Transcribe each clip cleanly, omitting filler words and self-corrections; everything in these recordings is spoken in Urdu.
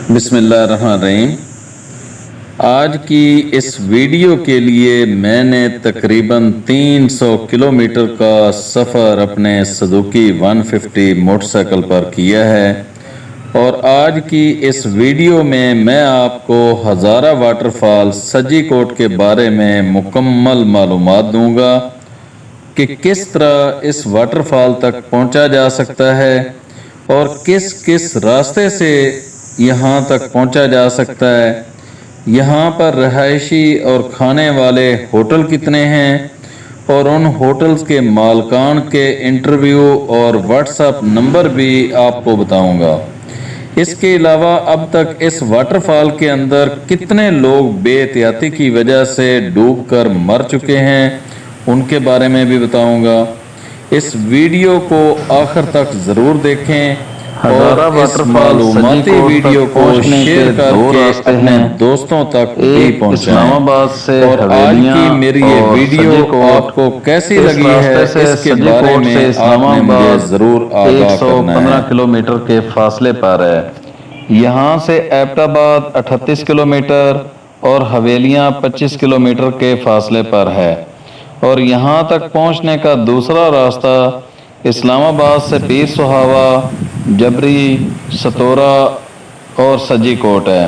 بسم اللہ الرحمن الرحیم۔ آج کی اس ویڈیو کے لیے میں نے تقریباً 300 کلومیٹر کا سفر اپنے سزوکی 150 موٹر سائیکل پر کیا ہے، اور آج کی اس ویڈیو میں آپ کو ہزارہ واٹر فال سجی کوٹ کے بارے میں مکمل معلومات دوں گا کہ کس طرح اس واٹر فال تک پہنچا جا سکتا ہے اور کس کس راستے سے یہاں تک پہنچا جا سکتا ہے، یہاں پر رہائشی اور کھانے والے ہوٹل کتنے ہیں، اور ان ہوٹلز کے مالکان کے انٹرویو اور واٹس اپ نمبر بھی آپ کو بتاؤں گا۔ اس کے علاوہ اب تک اس واٹر فال کے اندر کتنے لوگ بے احتیاطی کی وجہ سے ڈوب کر مر چکے ہیں ان کے بارے میں بھی بتاؤں گا۔ اس ویڈیو کو آخر تک ضرور دیکھیں اور اس معلوماتی ویڈیو کو شیئر کر کے اپنے دوستوں تک بھی پہنچائیں، اور آج کی میری یہ ویڈیو آپ کو کیسی لگی ہے اس کے بارے میں آپ نے مجھے ضرور آگاہ کرنا ہے۔ 115 کلومیٹر کے فاصلے پر ہے۔ یہاں سے ایبٹ آباد 38 کلومیٹر اور حویلیاں 25 کلومیٹر کے فاصلے پر ہے، اور یہاں تک پہنچنے کا دوسرا راستہ اسلام آباد سے پیر سہاوا، جبری، ستورا اور سجی کوٹ ہے،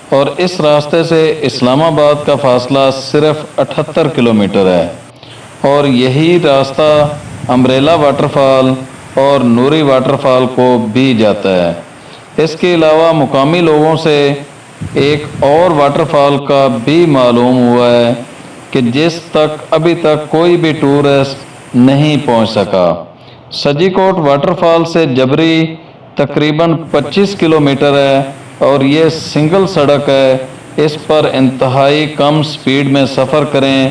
اور اس راستے سے اسلام آباد کا فاصلہ صرف 78 کلومیٹر ہے، اور یہی راستہ امبریلا واٹر فال اور نوری واٹر فال کو بھی جاتا ہے۔ اس کے علاوہ مقامی لوگوں سے ایک اور واٹر فال کا بھی معلوم ہوا ہے کہ جس تک ابھی تک کوئی بھی ٹورسٹ نہیں پہنچ سکا۔ سجی کوٹ واٹر فال سے جبری تقریباً 25 کلومیٹر ہے، اور یہ سنگل سڑک ہے، اس پر انتہائی کم سپیڈ میں سفر کریں۔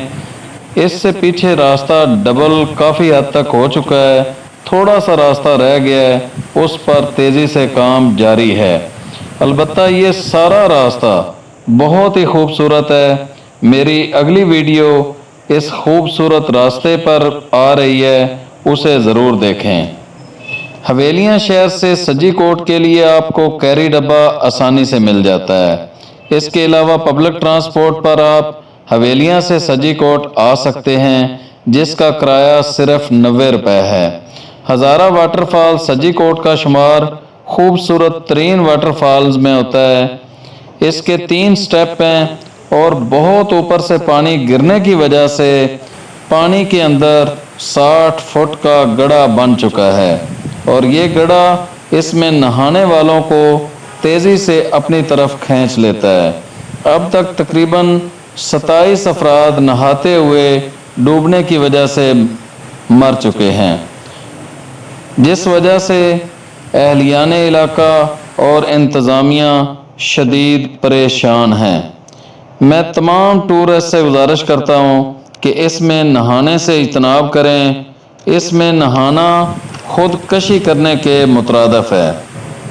اس سے پیچھے راستہ ڈبل کافی حد تک ہو چکا ہے، تھوڑا سا راستہ رہ گیا ہے، اس پر تیزی سے کام جاری ہے۔ البتہ یہ سارا راستہ بہت ہی خوبصورت ہے۔ میری اگلی ویڈیو اس خوبصورت راستے پر آ رہی ہے، اسے ضرور دیکھیں۔ حویلیاں شہر سے سجی کوٹ کے لیے آپ کو کیری ڈبہ آسانی سے مل جاتا ہے۔ اس کے علاوہ پبلک ٹرانسپورٹ پر آپ حویلیاں سے سجی کوٹ آ سکتے ہیں، جس کا کرایہ صرف 90 روپے ہے۔ ہزارہ واٹر فال سجی کوٹ کا شمار خوبصورت ترین واٹر فالز میں ہوتا ہے۔ اس کے 3 سٹیپ ہیں، اور بہت اوپر سے پانی گرنے کی وجہ سے پانی کے اندر 60 فٹ کا گڑھا بن چکا ہے، اور یہ گڑھا اس میں نہانے والوں کو تیزی سے اپنی طرف کھینچ لیتا ہے۔ اب تک تقریباً 27 افراد نہاتے ہوئے ڈوبنے کی وجہ سے مر چکے ہیں، جس وجہ سے اہلیان علاقہ اور انتظامیہ شدید پریشان ہیں۔ میں تمام ٹورسٹ سے گزارش کرتا ہوں کہ اس میں نہانے سے اجتناب کریں۔ اس میں نہانا خود کشی کرنے کے مترادف ہے،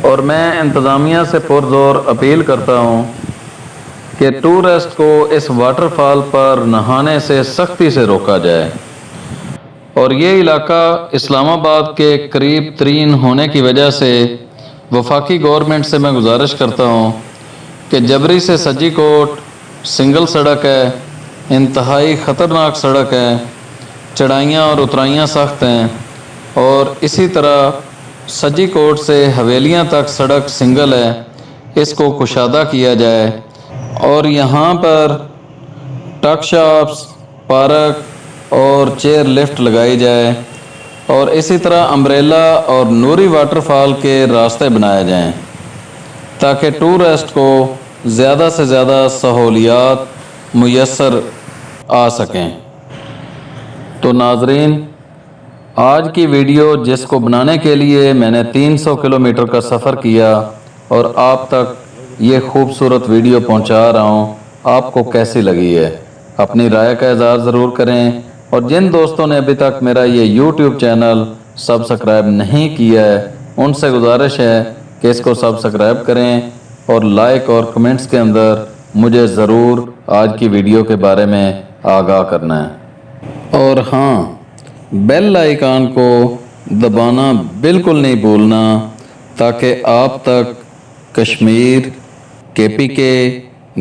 اور میں انتظامیہ سے پرزور اپیل کرتا ہوں کہ ٹورسٹ کو اس واٹر فال پر نہانے سے سختی سے روکا جائے۔ اور یہ علاقہ اسلام آباد کے قریب ترین ہونے کی وجہ سے وفاقی گورنمنٹ سے میں گزارش کرتا ہوں کہ جبری سے سجی کوٹ سنگل سڑک ہے، انتہائی خطرناک سڑک ہے، چڑھائیاں اور اترائیاں سخت ہیں، اور اسی طرح سجی کوٹ سے حویلیاں تک سڑک سنگل ہے، اس کو کشادہ کیا جائے، اور یہاں پر ٹک شاپس، پارک اور چیئر لفٹ لگائی جائے، اور اسی طرح امبریلا اور نوری واٹر فال کے راستے بنائے جائیں تاکہ ٹورسٹ کو زیادہ سے زیادہ سہولیات میسر آ سکیں۔ تو ناظرین، آج کی ویڈیو جس کو بنانے کے لیے میں نے 300 کلومیٹر کا سفر کیا اور آپ تک یہ خوبصورت ویڈیو پہنچا رہا ہوں، آپ کو کیسی لگی ہے؟ اپنی رائے کا اظہار ضرور کریں، اور جن دوستوں نے ابھی تک میرا یہ یوٹیوب چینل سبسکرائب نہیں کیا ہے، ان سے گزارش ہے کہ اس کو سبسکرائب کریں، اور لائک اور کمنٹس کے اندر مجھے ضرور آج کی ویڈیو کے بارے میں آگاہ کرنا ہے۔ اور ہاں، بیل آئیکن کو دبانا بالکل نہیں بھولنا، تاکہ آپ تک کشمیر KPK,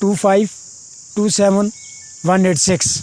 2527 186।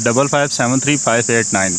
5573 589।